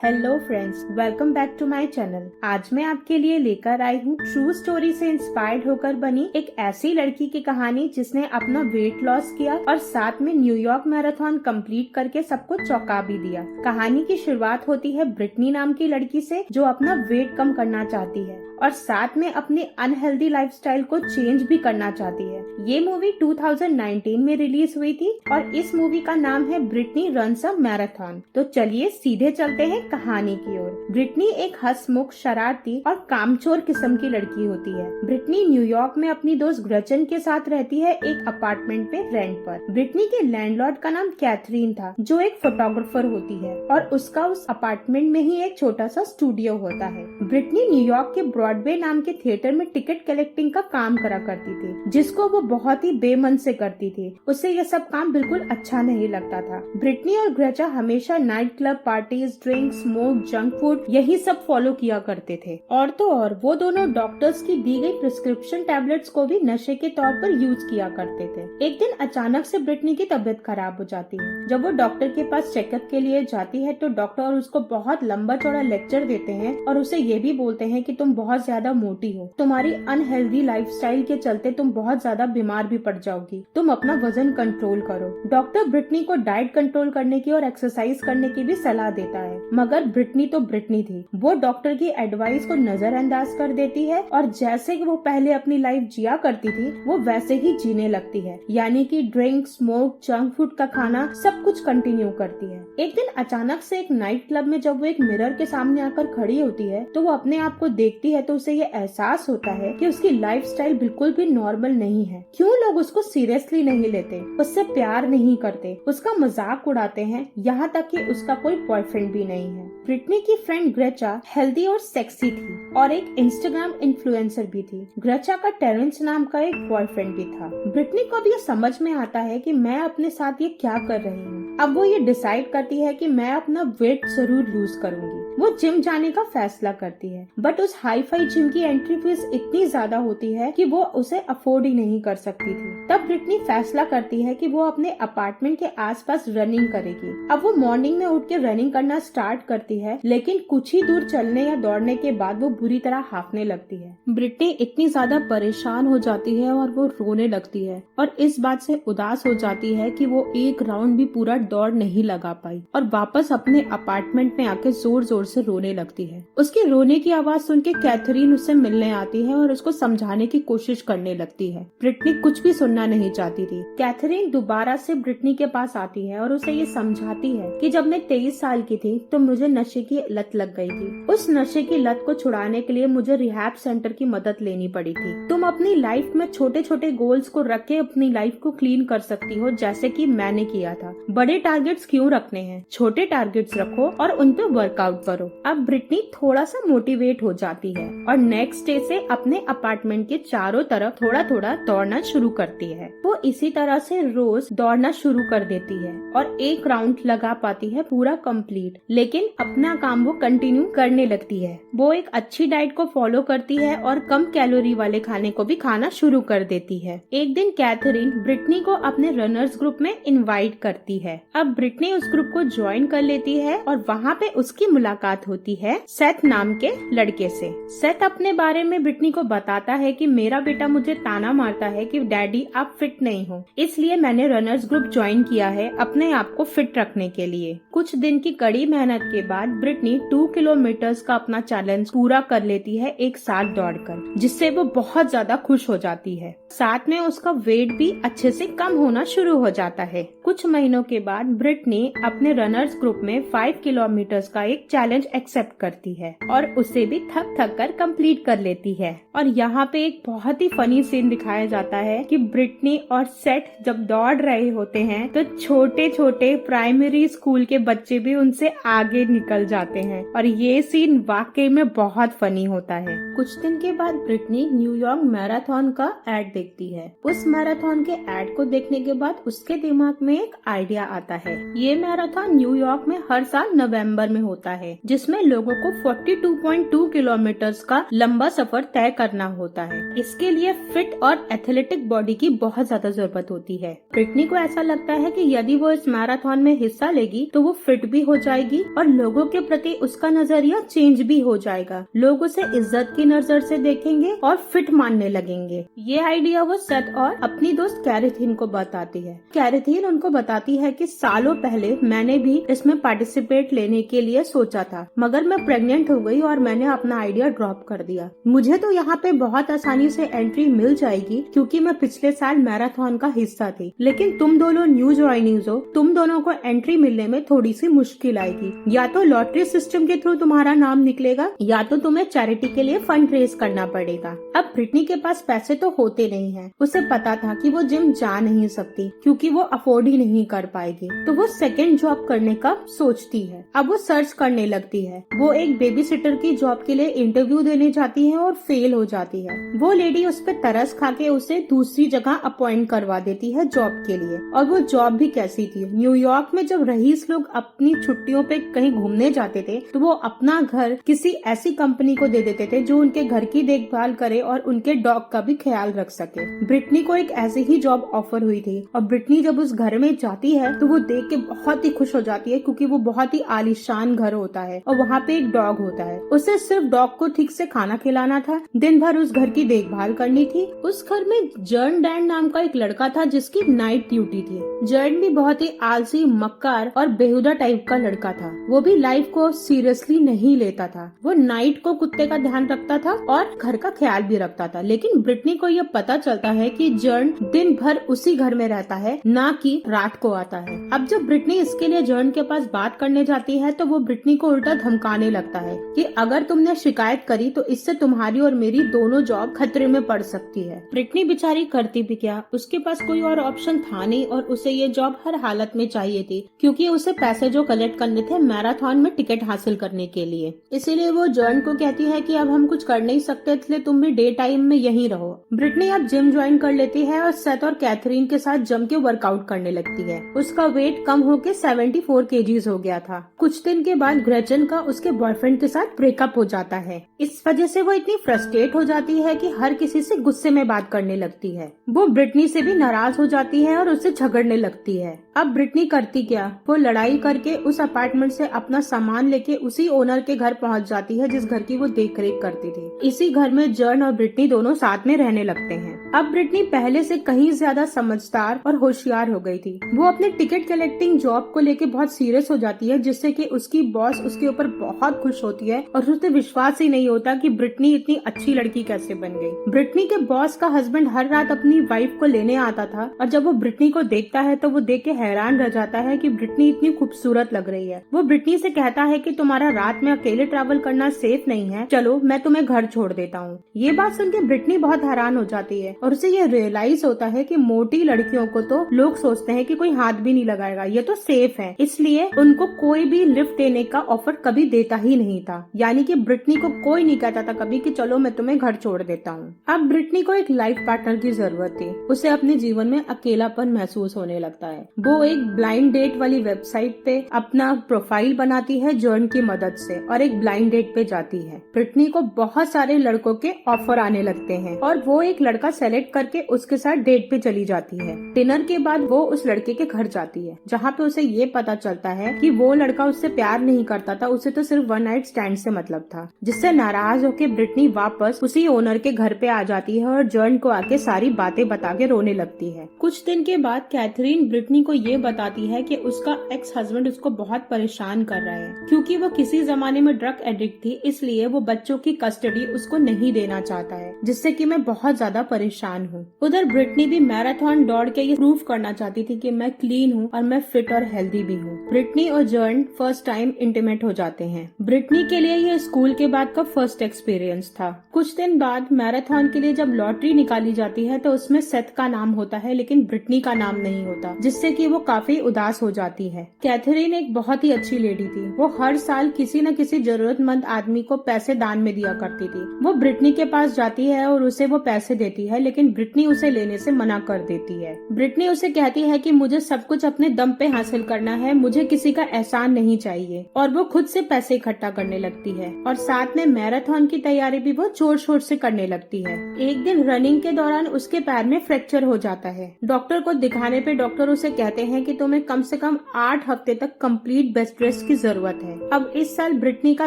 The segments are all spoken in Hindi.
Hello friends, welcome back to my channel. आज मैं आपके लिए लेकर आई हूँ ट्रू स्टोरी से इंस्पायर्ड होकर बनी एक ऐसी लड़की की कहानी जिसने अपना वेट लॉस किया और साथ में न्यूयॉर्क मैराथन कंप्लीट करके सबको चौंका भी दिया। कहानी की शुरुआत होती है ब्रिटनी नाम की लड़की से जो अपना वेट कम करना चाहती है और साथ में अपनी अनहेल्दी लाइफस्टाइल को चेंज भी करना चाहती है। ये मूवी 2019 में रिलीज हुई थी और इस मूवी का नाम है ब्रिटनी रन्स अ मैराथन। तो चलिए सीधे चलते हैं कहानी की ओर। ब्रिटनी एक हंसमुख, शरारती और कामचोर किस्म की लड़की होती है। ब्रिटनी न्यूयॉर्क में अपनी दोस्त ग्रेचन के साथ रहती है एक अपार्टमेंट में रेंट पर। ब्रिटनी के लैंडलॉर्ड का नाम कैथरीन था जो एक फोटोग्राफर होती है और उसका उस अपार्टमेंट में ही एक छोटा सा स्टूडियो होता है। ब्रिटनी न्यूयॉर्क के ब्रॉडवे नाम के थिएटर में टिकट कलेक्टिंग का काम करा करती थी जिसको वो बहुत ही बेमन से करती थी। उसे ये सब काम बिल्कुल अच्छा नहीं लगता था। ब्रिटनी और ग्रेचा हमेशा night club parties, drink, smoke, junk food यही सब फॉलो किया करते थे। और तो और वो दोनों डॉक्टर्स की दी गई प्रिस्क्रिप्शन टैबलेट्स को भी नशे के तौर पर यूज किया करते थे। एक दिन अचानक से ब्रिटनी की तबीयत खराब हो जाती है। जब वो डॉक्टर के पास चेकअप के लिए जाती है तो डॉक्टर उसको बहुत लंबा चौड़ा लेक्चर देते हैं और उसे ये भी बोलते हैं कि तुम बहुत ज्यादा मोटी हो, तुम्हारी अनहेल्दी लाइफस्टाइल के चलते तुम बहुत ज्यादा बीमार भी पड़ जाओगी, तुम अपना वजन कंट्रोल करो। डॉक्टर ब्रिटनी को डाइट कंट्रोल करने की और एक्सरसाइज करने की भी सलाह देता है, मगर ब्रिटनी तो ब्रिटनी थी। वो डॉक्टर की एडवाइस को नजरअंदाज कर देती है और जैसे कि वो पहले अपनी लाइफ जिया करती थी वो वैसे ही जीने लगती है, यानी कि ड्रिंक, स्मोक, जंक फूड का खाना सब कुछ कंटिन्यू करती है। एक दिन अचानक से एक नाइट क्लब में जब वो एक मिरर के सामने आकर खड़ी होती है तो वो अपने आप को देखती है तो उसे ये एहसास होता है कि उसकी लाइफस्टाइल बिल्कुल भी नॉर्मल नहीं है। क्यों लोग उसको सीरियसली नहीं लेते, उससे प्यार नहीं करते, उसका मजाक उड़ाते हैं, यहाँ तक कि उसका कोई बॉयफ्रेंड भी नहीं है। ब्रिटनी की फ्रेंड ग्रेचा हेल्दी और सेक्सी थी और एक इंस्टाग्राम इन्फ्लुएंसर भी थी। ग्रेचा का टेरेंस नाम का एक बॉयफ्रेंड भी था। ब्रिटनी को अब ये समझ में आता है कि मैं अपने साथ ये क्या कर रही हूँ। अब वो ये डिसाइड करती है कि मैं अपना वेट जरूर लूज करूंगी। वो जिम जाने का फैसला करती है, बट उस हाई फाई जिम की एंट्री फीस इतनी ज्यादा होती है कि वो उसे अफोर्ड ही नहीं कर सकती थी। तब ब्रिटनी फैसला करती है कि वो अपने अपार्टमेंट के आसपास रनिंग करेगी। अब वो मॉर्निंग में उठ के रनिंग करना स्टार्ट करती है, लेकिन कुछ ही दूर चलने या दौड़ने के बाद वो बुरी तरह हांफने लगती है। ब्रिटनी इतनी ज्यादा परेशान हो जाती है और वो रोने लगती है और इस बात से उदास हो जाती है कि वो एक राउंड भी पूरा दौड़ नहीं लगा पाई और वापस अपने अपार्टमेंट में आके जोर जोर से रोने लगती है। उसके रोने की आवाज सुन के कैथरीन उससे मिलने आती है और उसको समझाने की कोशिश करने लगती है। ब्रिटनी कुछ भी सुनना नहीं चाहती थी। कैथरीन दोबारा से ब्रिटनी के पास आती है और उसे ये समझाती है कि जब मैं 23 साल की थी तो मुझे नशे की लत लग गई थी। उस नशे की लत को छुड़ाने के लिए मुझे रिहैब सेंटर की मदद लेनी पड़ी थी। तुम अपनी लाइफ में छोटे छोटे गोल्स को रख के अपनी लाइफ को क्लीन कर सकती हो, जैसे कि मैंने किया था। बड़े टारगेट्स क्यों रखने हैं, छोटे टारगेट्स रखो और उन पे वर्कआउट करो। अब ब्रिटनी थोड़ा सा मोटिवेट हो जाती है और नेक्स्ट डे से अपने अपार्टमेंट के चारों तरफ थोड़ा थोड़ा दौड़ना शुरू करती है। वो इसी तरह से रोज दौड़ना शुरू कर देती है और एक राउंड लगा पाती है पूरा कंप्लीट, लेकिन अपना काम वो कंटिन्यू करने लगती है। वो एक अच्छी डाइट को फॉलो करती है और कम कैलोरी वाले खाने को भी खाना शुरू कर देती है। एक दिन कैथरीन ब्रिटनी को अपने रनर्स ग्रुप में इनवाइट करती है। अब ब्रिटनी उस ग्रुप को ज्वाइन कर लेती है और वहाँ पे उसकी मुलाकात होती है सेथ नाम के लड़के से। सेथ अपने बारे में ब्रिटनी को बताता है कि मेरा बेटा मुझे ताना मारता है कि डैडी आप फिट नहीं हो, इसलिए मैंने रनर्स ग्रुप ज्वाइन किया है अपने आप को फिट रखने के लिए। कुछ दिन की कड़ी मेहनत के बाद ब्रिटनी 2 किलोमीटर्स का अपना चैलेंज पूरा कर लेती है एक साथ दौड़कर, जिससे वो बहुत ज्यादा खुश हो जाती है। साथ में उसका वेट भी अच्छे से कम होना शुरू हो जाता है। कुछ महीनों के बाद ब्रिटनी अपने रनर्स ग्रुप में 5 किलोमीटर्स का एक चैलेंज एक्सेप्ट करती है और उसे भी थक थक कर कंप्लीट कर लेती है। और यहाँ पे एक बहुत ही फनी सीन दिखाया जाता है कि ब्रिटनी और सेथ जब दौड़ रहे होते हैं तो छोटे छोटे प्राइमरी स्कूल के बच्चे भी उनसे आगे निकल जाते हैं और ये सीन वाकई में बहुत फनी होता है। कुछ दिन के बाद ब्रिटनी न्यूयॉर्क मैराथन का एड देखती है। उस मैराथन के एड को देखने के बाद उसके दिमाग में एक आइडिया आता है। ये मैराथन न्यूयॉर्क में हर साल नवंबर में होता है, जिसमें लोगों को 42.2 किलोमीटर का लंबा सफर तय करना होता है। इसके लिए फिट और एथलेटिक बॉडी की बहुत ज्यादा जरूरत होती है। ब्रिटनी को ऐसा लगता है कि यदि वो इस मैराथन में हिस्सा लेगी तो वो फिट भी हो जाएगी और लोगों के प्रति उसका नजरिया चेंज भी हो जाएगा। लोग उसे इज्जत की नजर से देखेंगे और फिट मानने लगेंगे। ये आइडिया वो सेथ और अपनी दोस्त कैरेथिन को बताती है। कैरेथिन उनको बताती है कि सालों पहले मैंने भी इसमें पार्टिसिपेट लेने के लिए सोचा था, मगर मैं प्रेग्नेंट हो गई और मैंने अपना आइडिया ड्रॉप कर दिया। मुझे तो यहाँ पे बहुत आसानी से एंट्री मिल जाएगी क्योंकि मैं पिछले साल मैराथन का हिस्सा थी, लेकिन तुम दोनों न्यू ज्वाइनीज हो, तुम दोनों को एंट्री मिलने में थोड़ी सी मुश्किल आएगी। या तो लॉटरी सिस्टम के थ्रू तुम्हारा नाम निकलेगा या तो तुम्हें चैरिटी के लिए फंड रेज करना पड़ेगा। अब ब्रिटनी के पास पैसे तो होते नहीं है। उसे पता था कि वो जिम जा नहीं सकती क्योंकि वो अफोर्ड ही नहीं कर पाएगी, तो वो सेकेंड जॉब करने का सोचती है। अब वो सर्च करने लगती है। वो एक बेबी सिटर की जॉब के लिए इंटरव्यू देने जाती है और फेल हो जाती है। वो लेडी उस पर तरस खा के उसे दूसरी जगह अपॉइंट करवा देती है जॉब के लिए। और वो जॉब भी कैसी थी, न्यूयॉर्क में जब रईस लोग अपनी छुट्टियों पे कहीं घूमने जाते थे तो वो अपना घर किसी ऐसी कंपनी को दे देते थे जो उनके घर की देखभाल करे और उनके डॉग का भी ख्याल रख सके। ब्रिटनी को एक ऐसी ही जॉब ऑफर हुई थी और ब्रिटनी जब उस घर में जाती है तो वो देख के बहुत ही खुश हो जाती है क्योंकि वो बहुत ही आलीशान घर होता है और वहाँ पे एक डॉग होता है। उसे सिर्फ डॉग को ठीक से खाना खिलाना था, दिन भर उस घर की देखभाल करनी थी। उस घर में जर्न डैन नाम का एक लड़का था जिसकी नाइट ड्यूटी थी। जर्न भी बहुत ही आलसी, मक्कार और बेहुदा टाइप का लड़का था। वो भी लाइफ को सीरियसली नहीं लेता था। वो नाइट को कुत्ते का ध्यान रखता था और घर का ख्याल भी रखता था। लेकिन ब्रिटनी को यह पता चलता है कि जर्न दिन भर उसी घर में रहता है, ना कि रात को आता है। अब जब ब्रिटनी इसके लिए जर्न के पास बात करने जाती है तो वो ब्रिटनी को उल्टा धमकाने लगता है कि अगर तुमने शिकायत करी तो इससे तुम्हारी और मेरी दोनों जॉब खतरे में पड़ सकती है। ब्रिटनी बेचारी करती भी क्या, उसके पास कोई और ऑप्शन था नहीं और उसे ये जॉब हर हालत में चाहिए थी क्योंकि उसे पैसे जो कलेक्ट करने थे मैराथन में टिकट हासिल करने के लिए। इसीलिए वो जर्न को कहती है कि अब हम कुछ कर नहीं सकते, इसलिए तुम भी डे टाइम में यहीं रहो। ब्रिटनी अब जिम ज्वाइन कर लेती है और सेथ और कैथरीन के साथ जम के वर्कआउट करने लगती है। उसका वेट कम होके 74 केजीज हो गया था। कुछ दिन के बाद ग्रेचन का उसके बॉयफ्रेंड के साथ ब्रेकअप हो जाता है। इस वजह से वो इतनी फ्रस्ट्रेट हो जाती है कि हर किसी से गुस्से में बात करने लगती है। वो ब्रिटनी से भी नाराज हो जाती है और उससे झगड़ने लगती है। अब ब्रिटनी करती क्या, वो लड़ाई करके उस अपार्टमेंट से अपना सामान लेके उसी ओनर के घर पहुंच जाती है जिस घर की वो देखरेख करती थी। इसी घर में जर्न और ब्रिटनी दोनों साथ में रहने लगते हैं। अब ब्रिटनी पहले से कहीं ज्यादा समझदार और होशियार हो गई थी। वो अपने टिकट कलेक्टिंग जॉब को लेके बहुत सीरियस हो जाती है, जिससे कि उसकी बॉस उसके ऊपर बहुत खुश होती है और उसे विश्वास ही नहीं होता कि ब्रिटनी इतनी अच्छी लड़की कैसे बन गई। ब्रिटनी के बॉस का हस्बैंड हर रात अपनी वाइफ को लेने आता था और जब वो ब्रिटनी को देखता है तो वो देख के हैरान रह जाता है कि ब्रिटनी इतनी खूबसूरत लग रही है। वो ब्रिटनी से कहता है कि तुम्हारा रात में अकेले ट्रैवल करना सेफ नहीं है, चलो मैं तुम्हें घर छोड़ देता हूँ। ये बात सुन के ब्रिटनी बहुत हैरान हो जाती है और उसे ये रियलाइज होता है कि मोटी लड़कियों को तो लोग सोचते हैं कि कोई हाथ भी नहीं लगाएगा, ये तो सेफ है, इसलिए उनको कोई भी लिफ्ट देने का ऑफर कभी देता ही नहीं था। यानी कि ब्रिटनी को कोई नहीं कहता था कभी कि चलो मैं तुम्हें घर छोड़ देता हूँ। अब ब्रिटनी को एक लाइफ पार्टनर की जरूरत थी। उसे अपने जीवन में अकेलापन महसूस होने लगता है। वो एक ब्लाइंड डेट वाली वेबसाइट पे अपना प्रोफाइल बनाती है जर्न की मदद से और एक ब्लाइंड डेट पे जाती है। ब्रिटनी को बहुत सारे लड़कों के ऑफर आने लगते हैं और वो एक लड़का सेलेक्ट करके उसके साथ डेट पे चली जाती है। डिनर के बाद वो उस लड़के के घर जाती है जहाँ पे उसे ये पता चलता है कि वो लड़का उससे प्यार नहीं करता था, उसे तो सिर्फ वन नाइट स्टैंड से मतलब था। जिससे नाराज होकर ब्रिटनी वापस उसी ओनर के घर पे आ जाती है और जर्न को आके सारी बातें बता के रोने लगती है। कुछ दिन के बाद कैथरीन ब्रिटनी को ये बताती है कि उसका एक्स हस्बैंड उसको बहुत परेशान कर रहा है क्योंकि वो किसी जमाने में ड्रग एडिक्ट थी, इसलिए वो बच्चों की कस्टडी उसको नहीं देना चाहता है, जिससे कि मैं बहुत ज्यादा परेशान हूँ। उधर ब्रिटनी भी मैराथन दौड़ के ये प्रूव करना चाहती थी कि मैं क्लीन हूँ और मैं फिट और हेल्दी भी हूँ। ब्रिटनी और जर्न फर्स्ट टाइम इंटीमेट हो जाते हैं। ब्रिटनी के लिए ये स्कूल के बाद का फर्स्ट एक्सपीरियंस था। कुछ दिन बाद मैराथन के लिए जब लॉटरी निकाली जाती है तो उसमें सेथ का नाम होता है लेकिन ब्रिटनी का नाम नहीं होता, जिससे कि वो काफी उदास हो जाती है। कैथरीन एक बहुत ही अच्छी लेडी थी। वो हर साल किसी न किसी जरूरतमंद आदमी को पैसे दान में दिया करती थी। वो ब्रिटनी के पास जाती है और उसे वो पैसे देती है, लेकिन ब्रिटनी उसे लेने से मना कर देती है। ब्रिटनी उसे कहती है कि मुझे सब कुछ अपने दम पे हासिल करना है, मुझे किसी का एहसान नहीं चाहिए। और वो खुद से पैसे इकट्ठा करने लगती है और साथ में मैराथन की तैयारी भी वो जोर शोर से करने लगती है। एक दिन रनिंग के दौरान उसके पैर में फ्रैक्चर हो जाता है। डॉक्टर को दिखाने पे डॉक्टर उसे कहते हैं कि तुम्हें कम से कम 8 हफ्ते तक कंप्लीट बेड रेस्ट की जरूरत है। अब इस साल ब्रिटनी का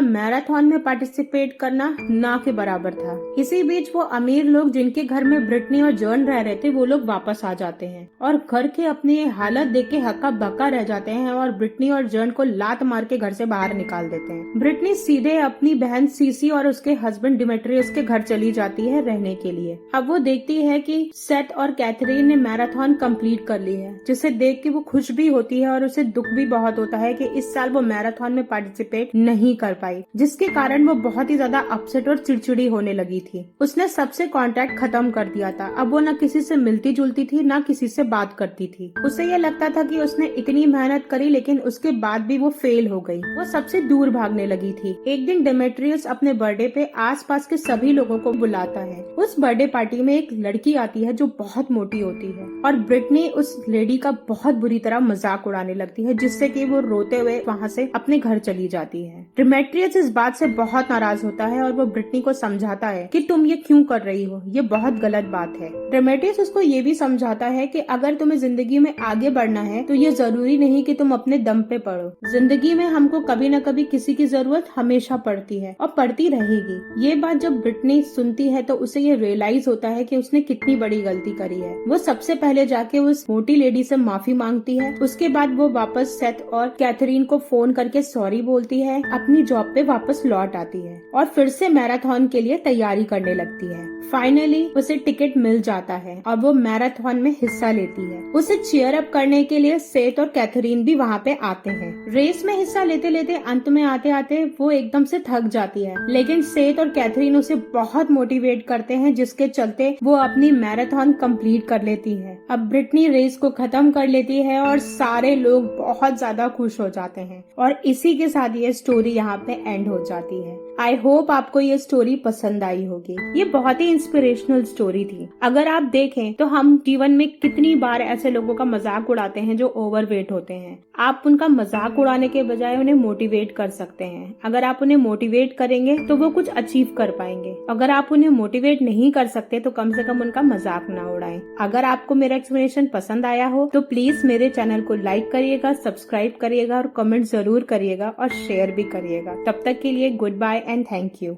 मैराथन में पार्टिसिपेट करना ना के बराबर था। इसी बीच वो अमीर लोग जिनके घर में ब्रिटनी और जॉन रह रहे थे वो लोग वापस आ जाते हैं और घर के अपनी ये हालत देख के हक्का बक्का रह जाते हैं और ब्रिटनी और जॉन को लात मार के घर से बाहर निकाल देते हैं। ब्रिटनी सीधे अपनी बहन सीसी और उसके हस्बैंड डिमेट्रियस के घर चली जाती है रहने के लिए। अब वो देखती है कि सेथ और कैथरीन ने मैराथन कंप्लीट कर ली है, जिसे देख के वो खुश भी होती है और उसे दुख भी बहुत होता है कि इस साल वो मैराथन में पार्टिसिपेट नहीं कर पाई, जिसके कारण वो बहुत ही ज्यादा अपसेट और चिड़चिड़ी होने लगी थी। उसने सबसे कांटेक्ट खत्म कर दिया था। अब वो न किसी से मिलती जुलती थी न किसी से बात करती थी। उसे ये लगता था कि उसने इतनी मेहनत करी लेकिन उसके बाद भी वो फेल हो गई। वो सबसे दूर भागने लगी थी। एक दिन डेमेट्रियस अपने बर्थडे पे आसपास के सभी लोगों को बुलाता है। उस बर्थडे पार्टी में एक लड़की आती है जो बहुत मोटी होती है और ब्रिटनी उस लेडी का बहुत बुरी तरह मजाक उड़ाने लगती है, जिससे कि वो रोते हुए वहाँ से अपने घर चली जाती है। डेमेट्रियस इस बात से बहुत नाराज होता है और वो ब्रिटनी को समझाता है कि तुम ये क्यों कर रही हो, ये बहुत गलत बात है। डेमेट्रियस उसको ये भी समझाता है कि अगर तुम्हें जिंदगी में आगे बढ़ना है तो ये जरूरी नहीं कि तुम अपने दम पे पढ़ो। जिंदगी में हमको कभी न कभी किसी की जरूरत हमेशा पड़ती है और पड़ती रहेगी। ये बात जब ब्रिटनी सुनती है तो उसे ये रियलाइज होता है कि उसने कितनी बड़ी गलती करी है। वो सबसे पहले जाके उस मोटी लेडी से माफी मांगती है। उसके बाद वो वापस सेथ और कैथरीन को फोन करके सॉरी बोलती है, अपनी जॉब पे वापस लौट आती है और फिर से मैराथन के लिए तैयारी करने लगती है। फाइनली उसे टिकट मिल जाता है और वो मैराथन में हिस्सा लेती है। उसे चीयर अप करने के लिए सेथ और कैथरीन भी वहाँ पे आते हैं। रेस में हिस्सा लेते लेते अंत में आते आते वो एकदम से थक जाती है, लेकिन सेथ और कैथरीन उसे बहुत मोटिवेट करते हैं, जिसके चलते वो अपनी मैराथन कंप्लीट कर लेती है। अब ब्रिटनी रेस को खत्म कर लेती है और सारे लोग बहुत ज्यादा खुश हो जाते हैं और इसी के साथ ये स्टोरी यहाँ पे एंड हो जाती है। आई होप आपको ये स्टोरी पसंद आई होगी। ये बहुत ही इंस्पिरेशनल स्टोरी थी। अगर आप देखें तो हम जीवन में कितनी बार ऐसे लोगों का मजाक उड़ाते हैं जो ओवरवेट होते हैं। आप उनका मजाक उड़ाने के बजाय उन्हें मोटिवेट कर सकते हैं। अगर आप उन्हें मोटिवेट करेंगे तो वो कुछ अचीव कर पाएंगे। अगर आप उन्हें मोटिवेट नहीं कर सकते तो कम से कम उनका मजाक ना उड़ाएं। अगर आपको मेरा एक्सप्लेनेशन पसंद आया हो तो प्लीज मेरे चैनल को लाइक करिएगा, सब्सक्राइब करिएगा और कमेंट जरूर करिएगा और शेयर भी करिएगा। तब तक के लिए goodbye and thank you.